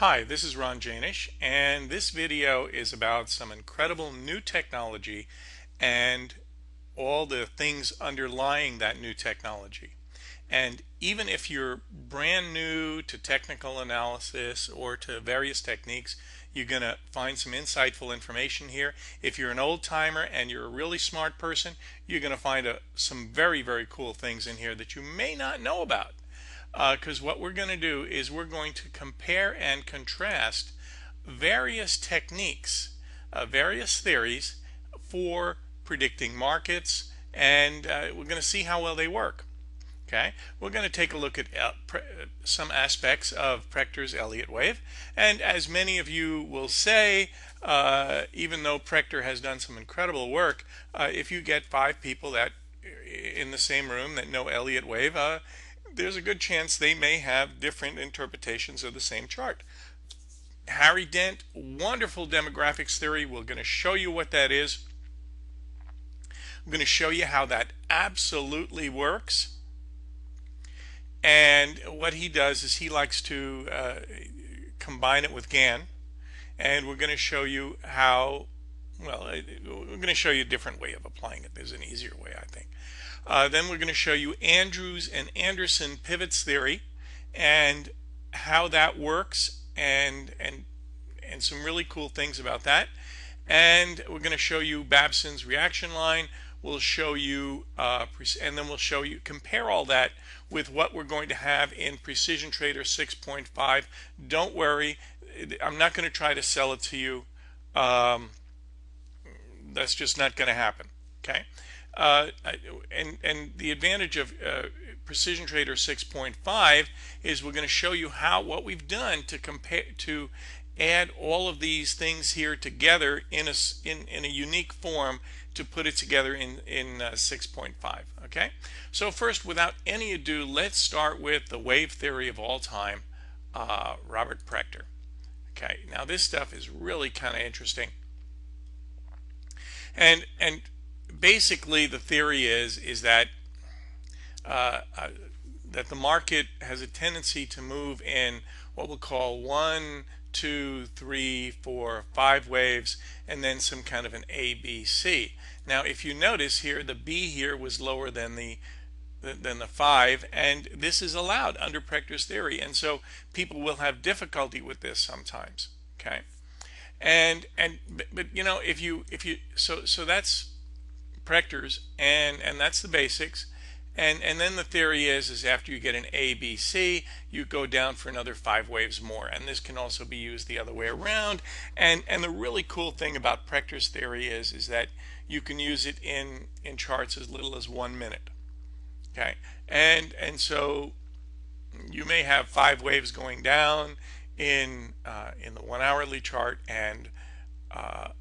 Hi, this is Ron Janish, and this video is about some incredible new technology and all the things underlying that new technology. And even if you're brand new to technical analysis or to various techniques, you're going to find some insightful information here. If you're an old timer and you're a really smart person, you're going to find some very, very cool things in here that you may not know about. Because what we're going to do is we're going to compare and contrast various techniques, various theories for predicting markets, and we're going to see how well they work. Okay, we're going to take a look at some aspects of Prechter's Elliott wave, and as many of you will say, even though Prechter has done some incredible work, if you get 5 people that in the same room that know Elliott wave, there's a good chance they may have different interpretations of the same chart. Harry Dent, wonderful demographics theory. We're going to show you what that is. I'm going to show you how that absolutely works. And what he does is he likes to combine it with GAN. And we're going to show you how, well, we're going to show you a different way of applying it. There's an easier way, I think. Then we're going to show you Andrews and Anderson pivots theory and how that works and some really cool things about that. And we're going to show you Babson's reaction line. We'll show you, and then we'll show you, compare all that with what we're going to have in Precisiontrader 6.5. Don't worry, I'm not going to try to sell it to you. That's just not going to happen. Okay. And the advantage of Precisiontrader 6.5 is we're going to show you what we've done to compare, to add all of these things here together in a unique form to put it together in 6.5. Okay, so first, without any ado, let's start with the wave theory of all time, Robert Prechter. Okay, now this stuff is really kind of interesting, and basically the theory is that that the market has a tendency to move in what we'll call 1, 2, 3, 4, 5 waves, and then some kind of an A, B, C. Now, if you notice here, the B here was lower than the 5, and this is allowed under Prechter's theory, and so people will have difficulty with this sometimes. Okay, but you know, if you so that's Prechter's, and that's the basics. And then the theory is after you get an A, B, C, you go down for another 5 waves more. And this can also be used the other way around. And the really cool thing about Prechter's theory is that you can use it in charts as little as 1 minute. Okay, and so you may have 5 waves going down in the 1 hourly chart, and a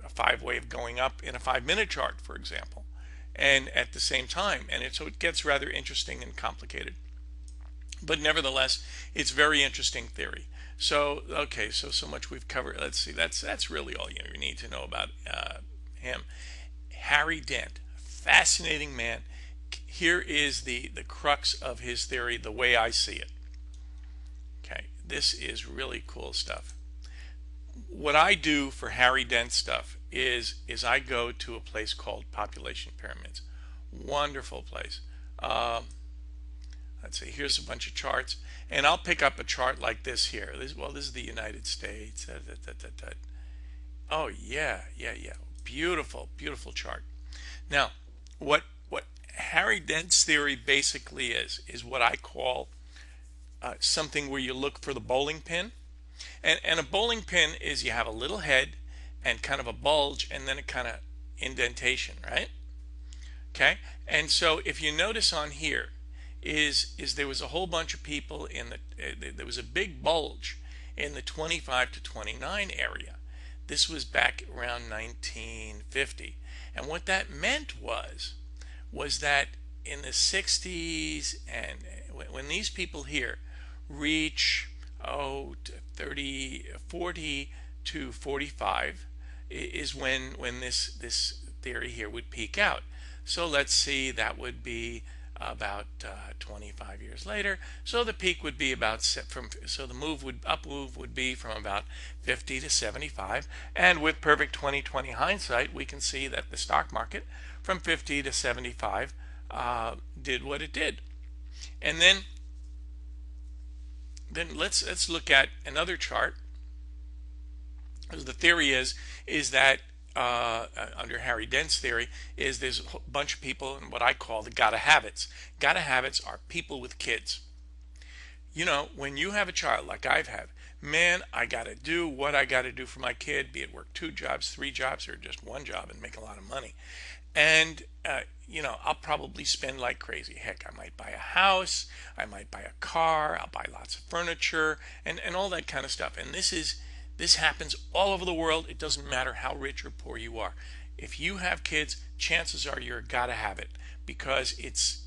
5 wave going up in a 5-minute chart, for example, and at the same time. And so it gets rather interesting and complicated, but nevertheless it's very interesting theory. So okay, so much we've covered. Let's see, that's really all you need to know about him. Harry Dent, fascinating man. Here is the crux of his theory, the way I see it. Okay, this is really cool stuff. What I do for Harry Dent stuff is I go to a place called Population Pyramids. Wonderful place. Let's see, here's a bunch of charts, and I'll pick up a chart like this here. This is the United States. Oh yeah. Beautiful chart. Now, what Harry Dent's theory basically is what I call something where you look for the bowling pin. And a bowling pin is you have a little head and kind of a bulge and then a kind of indentation, right? Okay, and so if you notice on here is there was a whole bunch of people in there was a big bulge in the 25 to 29 area. This was back around 1950, and what that meant was that in the 60s, and when these people here reach 40 to 45 is when this theory here would peak out. So let's see, that would be about 25 years later. So the peak would be about so the up move would be from about 50 to 75. And with perfect 2020 hindsight, we can see that the stock market from 50 to 75 did what it did. And then let's look at another chart. The theory is that under Harry Dent's theory is there's a bunch of people in what I call the gotta have-its. Gotta have-its are people with kids. You know, when you have a child like I've had, man, I gotta do what I gotta do for my kid, be it work 2 jobs, 3 jobs, or just 1 job and make a lot of money. And you know, I'll probably spend like crazy. Heck, I might buy a house, I might buy a car, I'll buy lots of furniture, and all that kind of stuff. And this happens all over the world. It doesn't matter how rich or poor you are. If you have kids, chances are you're gotta have it, because it's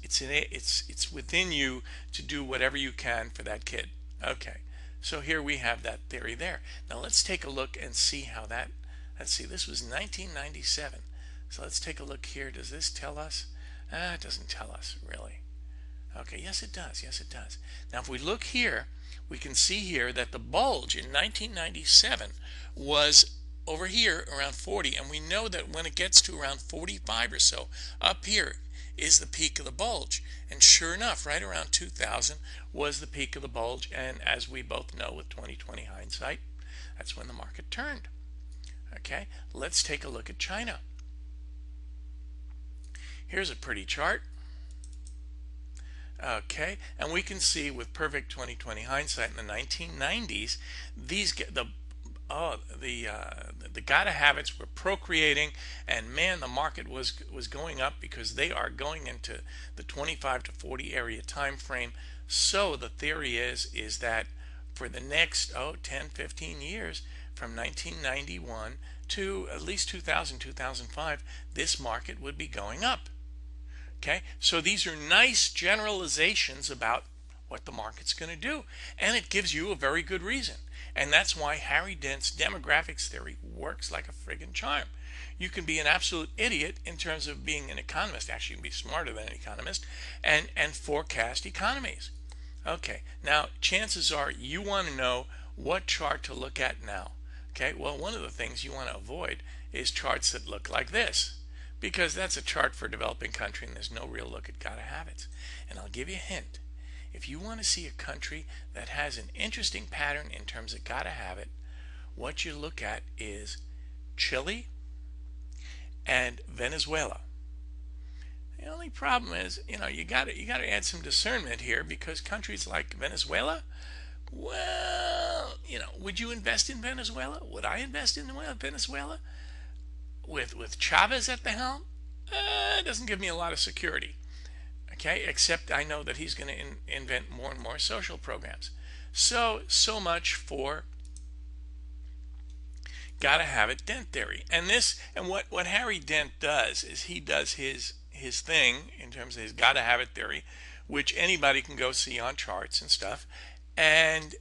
within you to do whatever you can for that kid. Okay, so here we have that theory there. Now let's take a look and see how that. Let's see. This was 1997. So let's take a look here. Does this tell us? It doesn't tell us really. Okay, yes it does. Yes it does. Now if we look here, we can see here that the bulge in 1997 was over here around 40, and we know that when it gets to around 45 or so, up here is the peak of the bulge. And sure enough, right around 2000 was the peak of the bulge, and as we both know with 2020 hindsight, that's when the market turned. Okay, let's take a look at China. Here's a pretty chart. Okay, and we can see with perfect 2020 hindsight in the 1990s, the gotta have-its were procreating, and man, the market was going up because they are going into the 25 to 40 area time frame. So the theory is that for the next 10, 15 years, from 1991 to at least 2000, 2005, this market would be going up. Okay, so these are nice generalizations about what the market's going to do, and it gives you a very good reason. And that's why Harry Dent's demographics theory works like a friggin' charm. You can be an absolute idiot in terms of being an economist. Actually, you can be smarter than an economist and forecast economies. Okay, now chances are you want to know what chart to look at now. Okay, well, one of the things you want to avoid is charts that look like this, because that's a chart for a developing country and there's no real look at gotta have-its. And I'll give you a hint. If you want to see a country that has an interesting pattern in terms of gotta have-it, what you look at is Chile and Venezuela. The only problem is, you know, you gotta add some discernment here, because countries like Venezuela, well, you know, would you invest in Venezuela? Would I invest in Venezuela? With Chavez at the helm, it doesn't give me a lot of security. Okay, except I know that he's going to invent more and more social programs. So much for gotta have it Dent theory. And what Harry Dent does is he does his thing in terms of his gotta have it theory, which anybody can go see on charts and stuff. And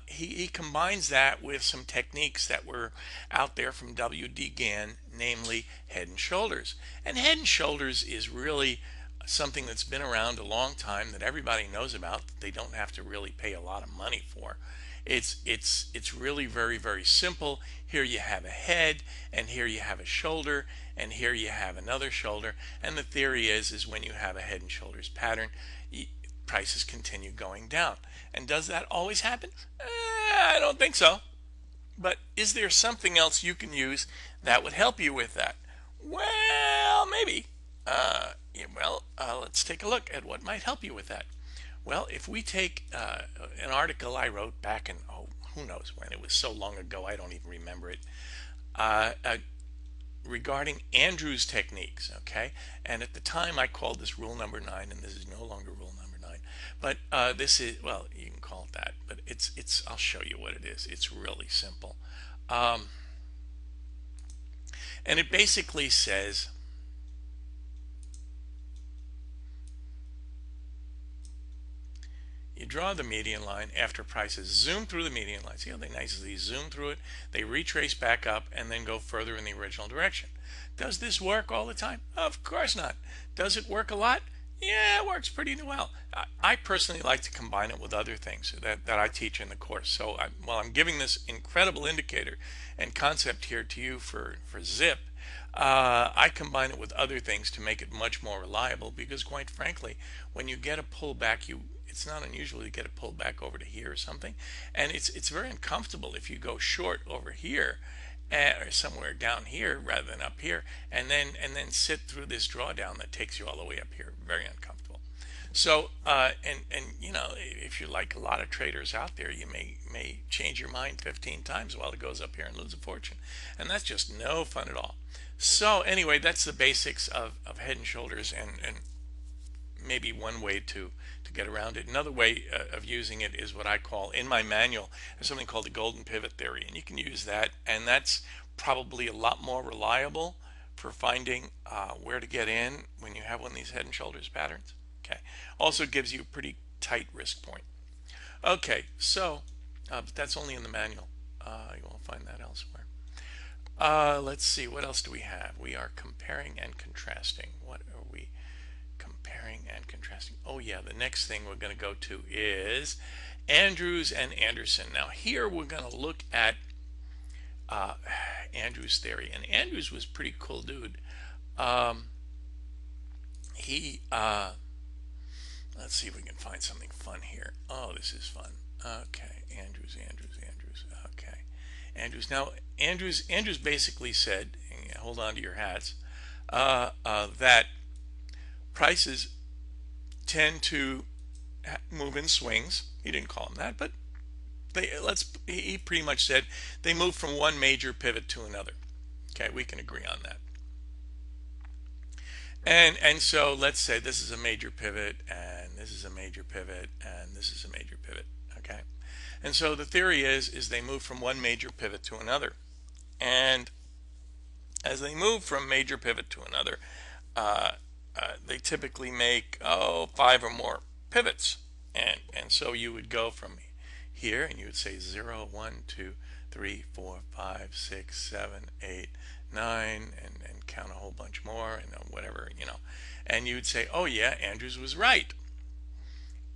he combines that with some techniques that were out there from W.D. Gann, namely head and shoulders. And head and shoulders is really something that's been around a long time, that everybody knows about, that they don't have to really pay a lot of money for. It's really very, very simple. Here you have a head, and here you have a shoulder, and here you have another shoulder. And the theory is when you have a head and shoulders pattern, prices continue going down. And does that always happen? I don't think so. But is there something else you can use that would help you with that? Well, maybe. Let's take a look at what might help you with that. Well, if we take an article I wrote back in, who knows when, it was so long ago I don't even remember it, regarding Andrew's techniques, okay? And at the time I called this rule number 9, and this is no longer rule number 9. But this is, well, you can call it that, but it's I'll show you what it is. It's really simple. And it basically says, you draw the median line after prices zoom through the median line. See how they nicely zoom through it? They retrace back up and then go further in the original direction. Does this work all the time? Of course not. Does it work a lot? Yeah, it works pretty well. I personally like to combine it with other things that I teach in the course. So while I'm giving this incredible indicator and concept here to you for zip, I combine it with other things to make it much more reliable because quite frankly, when you get a pullback, it's not unusual to get a pullback over to here or something. And it's very uncomfortable if you go short over here or somewhere down here rather than up here, and then sit through this drawdown that takes you all the way up here. Very uncomfortable. So and you know, if you're like a lot of traders out there, you may change your mind 15 times while it goes up here and lose a fortune, and that's just no fun at all. So anyway, that's the basics of Head and Shoulders, and maybe one way to get around it. Another way of using it is what I call, in my manual, there's something called the golden pivot theory, and you can use that, and that's probably a lot more reliable for finding where to get in when you have one of these Head and Shoulders patterns. Okay, also gives you a pretty tight risk point. Okay, so but that's only in the manual. You won't find that elsewhere. Let's see, what else do we have? We are comparing and contrasting. What are we comparing and contrasting? Oh yeah, the next thing we're going to go to is Andrews and Anderson. Now here we're going to look at Andrews' theory, and Andrews was a pretty cool dude. He let's see if we can find something fun here. Oh, this is fun. Okay, Andrews. Okay, Andrews. Now Andrews basically said, hold on to your hats, that prices tend to move in swings. He didn't call them that, but he pretty much said they move from one major pivot to another. Okay, we can agree on that. And so let's say this is a major pivot, and this is a major pivot, and this is a major pivot. Okay, and so the theory is they move from one major pivot to another, and as they move from major pivot to another, they typically make 5 or more pivots, and so you would go from here and you would say 0, 1, 2, 3, 4, 5, 6, 7, 8, 9, and count a whole bunch more, and whatever, and you would say, oh yeah, Andrews was right.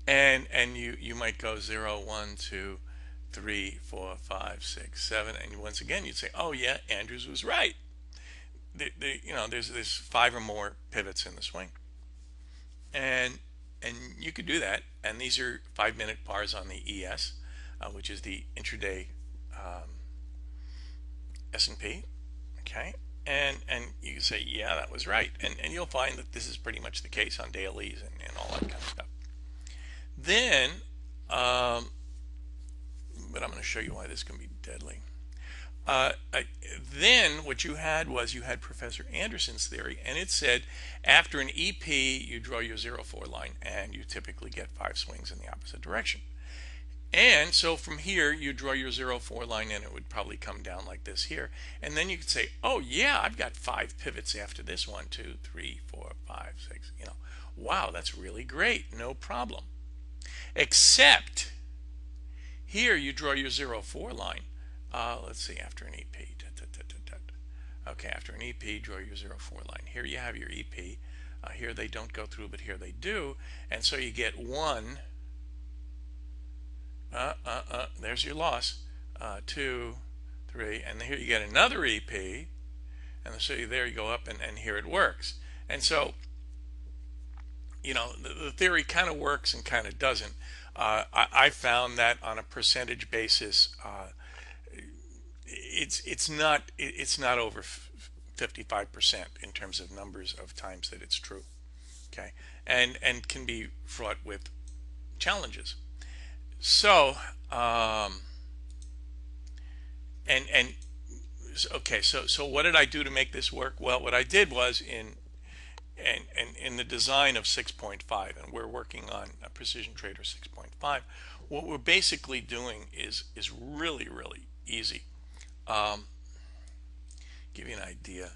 And you might go 0, 1, 2, 3, 4, 5, 6, 7, and once again you'd say, oh yeah, Andrews was right. There's 5 or more pivots in the swing, and you could do that. And these are 5-minute pars on the ES, which is the intraday S&P. Okay, and you can say, yeah, that was right, and you'll find that this is pretty much the case on dailies and all that kind of stuff. Then, but I'm going to show you why this can be deadly. Then what you had Professor Anderson's theory, and it said after an EP you draw your 0-4 line, and you typically get 5 swings in the opposite direction. And so from here you draw your 0-4 line, and it would probably come down like this here, and then you could say, oh yeah, I've got 5 pivots after this. 1, 2, 3, 4, 5, 6. Wow, that's really great, no problem. Except here you draw your 0-4 line. Let's see, after an EP. Okay, after an EP, draw your 0-4 line. Here you have your EP. Here they don't go through, but here they do. And so you get 1. There's your loss. 2, 3, and here you get another EP. And so there you go up, and here it works. And so, the theory kind of works and kind of doesn't. I found that on a percentage basis, it's not over 55% in terms of numbers of times that it's true. Okay, and can be fraught with challenges. So okay, so what did I do to make this work? Well, what I did was in the design of 6.5, and we're working on a Precisiontrader 6.5. What we're basically doing is really easy. Give you an idea.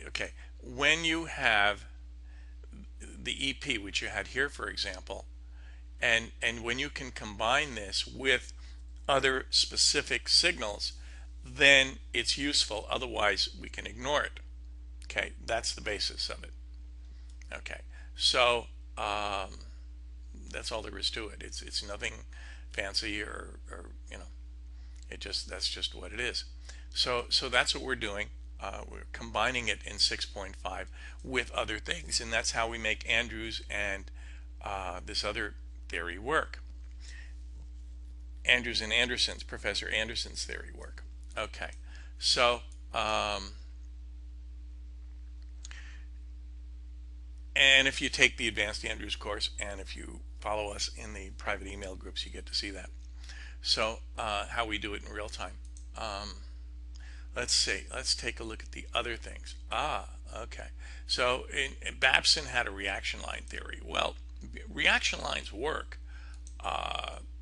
Okay, when you have the EP, which you had here, for example, and when you can combine this with other specific signals, then it's useful. Otherwise, we can ignore it. Okay, that's the basis of it. Okay, so that's all there is to it. It's nothing fancy or that's just what it is. So that's what we're doing. We're combining it in 6.5 with other things, and that's how we make Andrews and this other theory work. Andrews and Anderson's, Professor Anderson's theory work. Okay, so and if you take the Advanced Andrews course, and if you follow us in the private email groups, you get to see that. So how we do it in real time. Let's see. Let's take a look at the other things. Okay. So Babson had a reaction line theory. Well, reaction lines work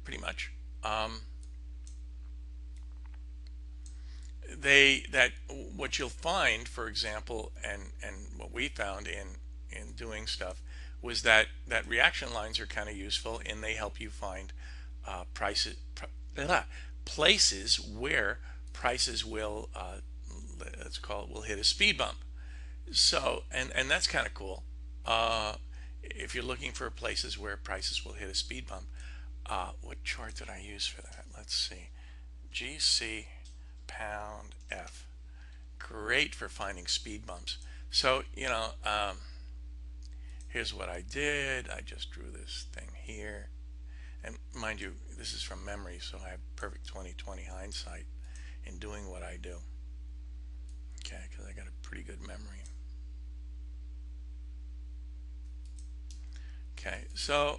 pretty much. That what you'll find, for example, and what we found in doing stuff was that reaction lines are kind of useful, and they help you find places where prices will let's call it will hit a speed bump. So and that's kind of cool. If you're looking for places where prices will hit a speed bump, what chart did I use for that? Let's see. GC pound F. Great for finding speed bumps. So here's what I did. I just drew this thing here, and mind you, this is from memory, so I have perfect 20/20 hindsight in doing what I do. Okay, because I got a pretty good memory. Okay, so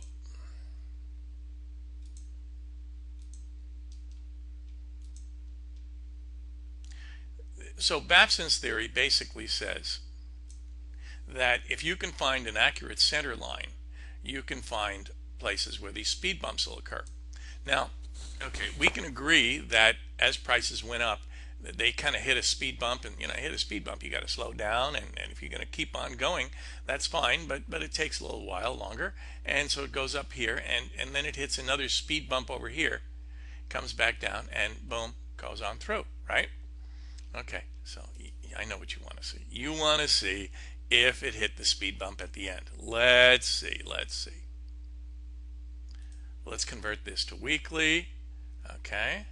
Babson's theory basically says that if you can find an accurate center line, you can find places where these speed bumps will occur. Now, okay, we can agree that as prices went up, they kind of hit a speed bump, and hit a speed bump, you got to slow down, and if you're going to keep on going, that's fine, but it takes a little while longer, and so it goes up here, and then it hits another speed bump over here, comes back down, and boom, goes on through, right? Okay, so I know what you want to see. You want to see if it hit the speed bump at the end. Let's see. Let's convert this to weekly. Okay.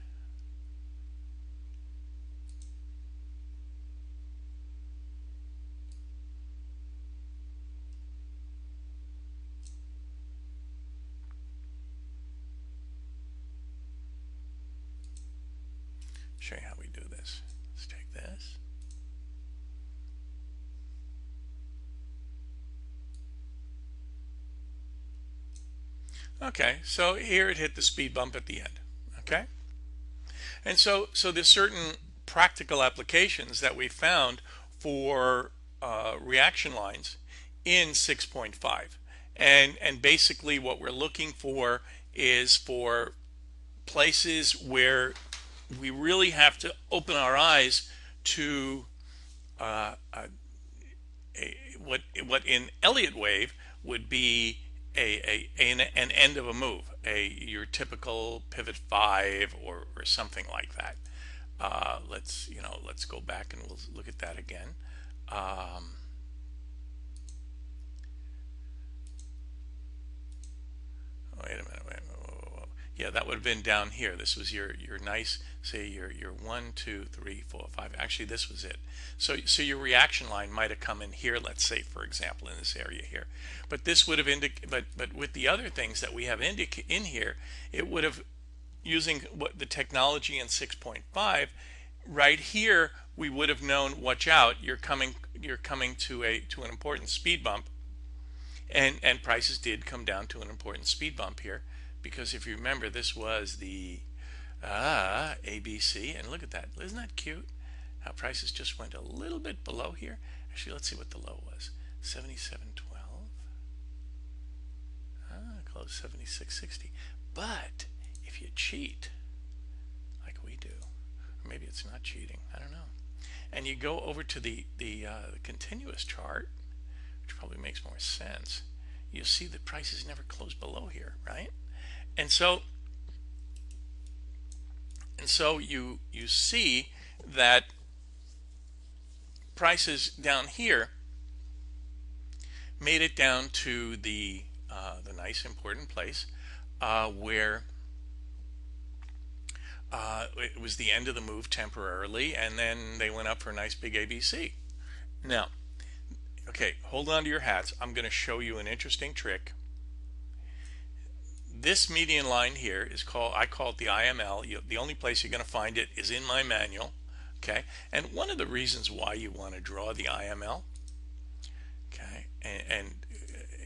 Show you how we do this. Let's take this. Okay, so here it hit the speed bump at the end. Okay, and so there's certain practical applications that we found for reaction lines in 6.5, and basically what we're looking for is for places where we really have to open our eyes to what in Elliott wave would be an end of a move, your typical pivot 5 or something like that. Let's go back and we'll look at that again. Wait a minute. Yeah, that would have been down here. This was your nice, say your 1, 2, 3, 4, 5. Actually, this was it. So your reaction line might have come in here. Let's say, for example, in this area here. But this would have but with the other things that we have in here, it would have, using what the technology in 6.5, right here we would have known. Watch out! You're coming to an important speed bump, and prices did come down to an important speed bump here. Because if you remember, this was the ABC, and look at that. Isn't that cute? How prices just went a little bit below here. Actually, let's see what the low was. 77.12. Close 76.60. But if you cheat, like we do, or maybe it's not cheating, I don't know, and you go over to the continuous chart, which probably makes more sense, you'll see that prices never close below here, right? And so you see that prices down here made it down to the nice important place where it was the end of the move temporarily, and then they went up for a nice big ABC. Now, okay, hold on to your hats. I'm going to show you an interesting trick. This median line here is called, I call it the IML. The only place you're going to find it is in my manual. Okay, and one of the reasons why you want to draw the IML, okay, and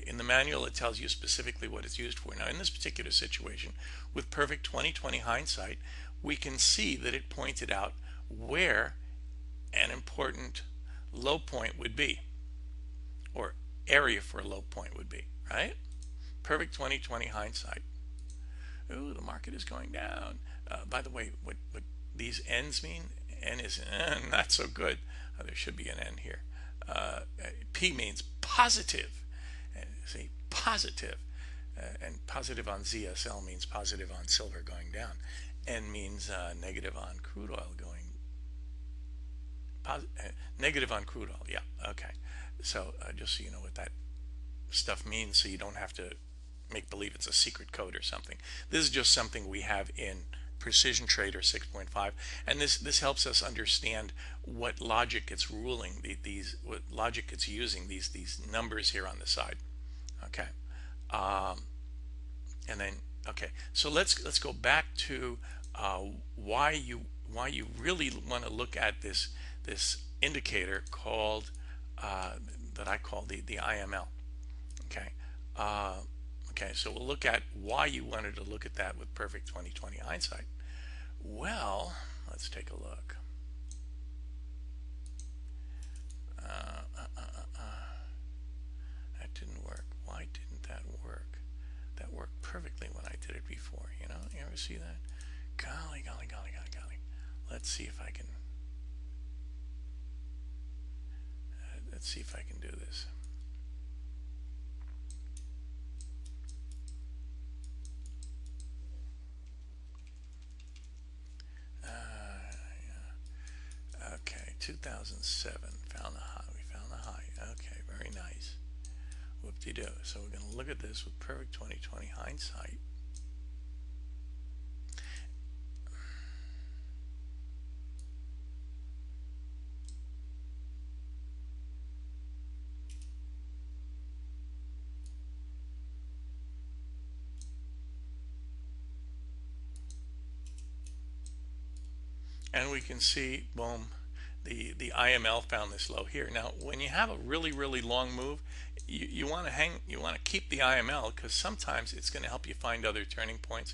in the manual it tells you specifically what it's used for. Now in this particular situation, with perfect 20/20 hindsight, we can see that it pointed out where an important low point would be, or area for a low point would be, right? Perfect 20/20 hindsight. Ooh, the market is going down. By the way, what these N's mean? N is not so good. There should be an N here. P means positive. See, positive. And positive on ZSL means positive on silver going down. N means negative on crude oil going. Negative on crude oil. Yeah. Okay. So just so you know what that stuff means, so you don't have to make believe it's a secret code or something. This is just something we have in Precisiontrader 6.5, and this helps us understand what logic it's ruling, what logic it's using, these numbers here on the side. Okay, and then okay, so let's go back to why you really want to look at this indicator called that I call the IML. Okay. Okay, so we'll look at why you wanted to look at that with perfect 20/20 hindsight. Well, let's take a look. That didn't work. Why didn't that work? That worked perfectly when I did it before. You know, you ever see that? Golly, golly, golly, golly, golly. Let's see if I can. Let's see if I can do this. Okay, 2007, found the high. We found the high. Okay, very nice. Whoop-de-doo. So we're going to look at this with perfect 20/20 hindsight. And we can see, boom, the IML found this low here. Now, when you have a really long move, you want to keep the IML, because sometimes it's going to help you find other turning points.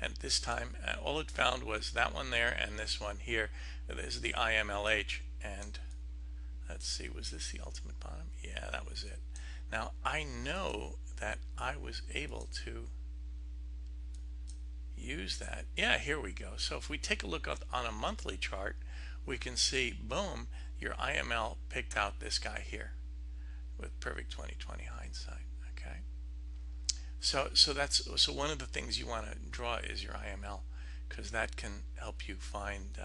And this time, all it found was that one there and this one here. This is the IMLH. And let's see, was this the ultimate bottom? Yeah, that was it. Now, I know that I was able to use that. Yeah, here we go. So if we take a look on a monthly chart, we can see, boom, your IML picked out this guy here with perfect 20/20 hindsight. Okay, so one of the things you want to draw is your IML, because that can help you find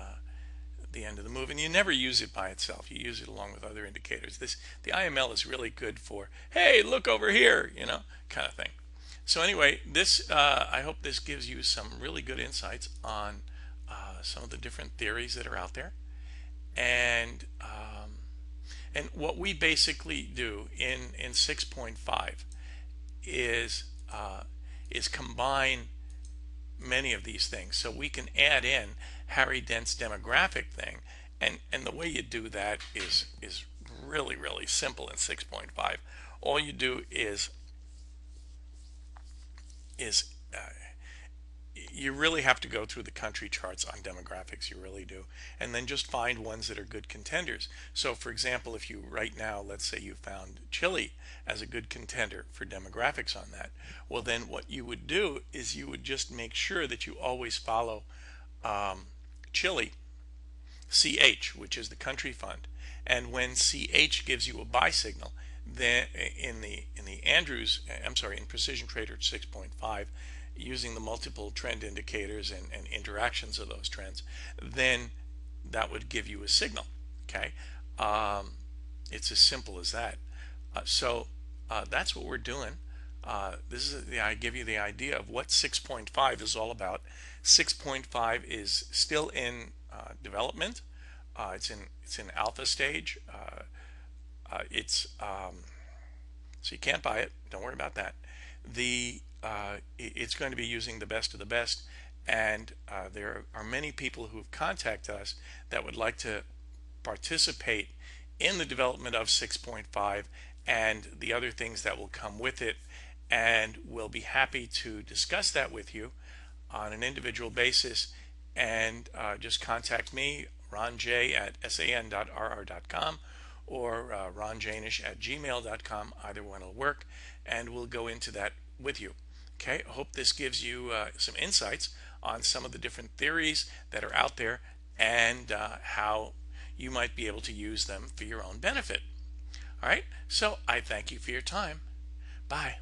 the end of the move. And you never use it by itself. You use it along with other indicators. The IML is really good for, hey, look over here, you know, kind of thing. So anyway, this I hope this gives you some really good insights on some of the different theories that are out there, and what we basically do in 6.5 is combine many of these things. So we can add in Harry Dent's demographic thing, and the way you do that is really simple in 6.5. All you do is you really have to go through the country charts on demographics, you really do, and then just find ones that are good contenders. So for example, if you right now, let's say you found Chile as a good contender for demographics on that, well then what you would do is you would just make sure that you always follow Chile CH, which is the country fund, and when CH gives you a buy signal, then in the Andrews, I'm sorry, in Precisiontrader 6.5, using the multiple trend indicators and interactions of those trends, then that would give you a signal. Okay, it's as simple as that. So that's what we're doing. This is I give you the idea of what 6.5 is all about. 6.5 is still in development. It's in alpha stage. It's So you can't buy it. Don't worry about that. It's going to be using the best of the best, and there are many people who have contacted us that would like to participate in the development of 6.5 and the other things that will come with it, and we'll be happy to discuss that with you on an individual basis. And just contact me, Ron J at san.rr.com, or ronjanish@gmail.com. Either one will work, and we'll go into that with you. Okay, I hope this gives you some insights on some of the different theories that are out there, and how you might be able to use them for your own benefit. All right, so I thank you for your time. Bye.